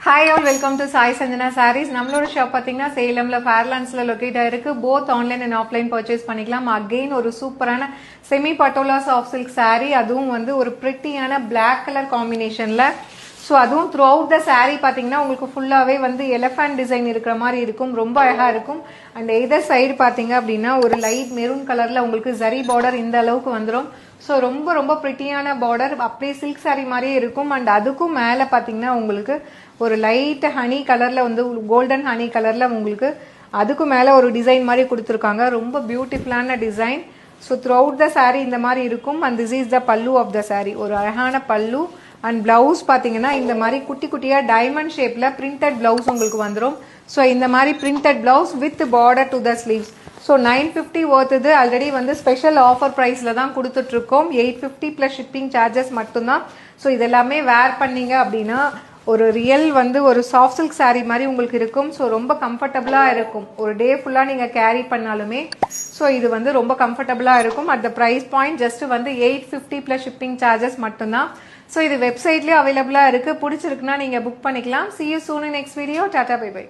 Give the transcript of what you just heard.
Hi all, welcome to Sai Sanjana Sarees. நம்மளோட shop பாத்தீங்கன்னா சேலம்ல ஃபேர்லாண்ட்ஸ்ல locate ஆயிருக்கு. Both online and offline purchase பண்ணிக்கலாம். Again ஒரு சூப்பரான semi patola soft silk saree, அதுவும் வந்து ஒரு பிரிட்டியான பிளாக் கலர் காம்பினேஷன்ல. ஸோ அதுவும் த்ரூ அவுட் த saree பார்த்தீங்கன்னா உங்களுக்கு ஃபுல்லாகவே வந்து எலஃபண்ட் டிசைன் இருக்கிற மாதிரி இருக்கும். ரொம்ப அழகாக இருக்கும். அண்ட் எதர் சைடு பார்த்தீங்க அப்படின்னா ஒரு லைட் மெரூன் கலரில் உங்களுக்கு ஜரி பார்டர் இந்த அளவுக்கு வந்துடும். ஸோ ரொம்ப ரொம்ப பிரிட்டியான பார்டர், அப்படியே சில்க் saree மாதிரியே இருக்கும். அண்ட் அதுக்கும் மேலே பார்த்தீங்கன்னா உங்களுக்கு ஒரு லைட் ஹனி கலரில் வந்து கோல்டன் ஹனி கலரில் உங்களுக்கு அதுக்கும் மேலே ஒரு டிசைன் மாதிரி கொடுத்துருக்காங்க. ரொம்ப பியூட்டிஃபுல்லான design. So through out the saree இந்த மாதிரி இருக்கும். அண்ட் திஸ் இஸ் த பல்லு ஆஃப் த saree. ஒரு அழகான பல்லு. அண்ட் பிளவுஸ் பார்த்தீங்கன்னா இந்த மாதிரி குட்டி குட்டியாக டைமண்ட் ஷேப்பில் பிரிண்டட் பிளவுஸ் உங்களுக்கு வந்துடும். ஸோ இந்த மாதிரி printed blouse with border to the sleeves. So 950 worth இது. ஆல்ரெடி வந்து ஸ்பெஷல் ஆஃபர் ப்ரைஸில் தான் கொடுத்துட்ருக்கோம். 850 ப்ளஸ் ஷிப்பிங் சார்ஜஸ் மட்டும்தான். ஸோ இதெல்லாமே வேர் பண்ணீங்க அப்படின்னா ஒரு ரியல் வந்து ஒரு சாஃப்ட் சில்க் saree மாதிரி உங்களுக்கு இருக்கும். ஸோ ரொம்ப கம்ஃபர்டபுளாக இருக்கும். ஒரு டே ஃபுல்லாக நீங்கள் கேரி பண்ணாலுமே ஸோ இது வந்து ரொம்ப கம்ஃபர்டபுளாக இருக்கும். At the price point just வந்து 850 ப்ளஸ் ஷிப்பிங் சார்ஜஸ் மட்டும்தான். ஸோ இது வெப்சைட்லேயே அவைலபிளாக இருக்குது. பிடிச்சிருக்குன்னா நீங்கள் புக் பண்ணிக்கலாம். See you soon in next video. Tata, bye bye.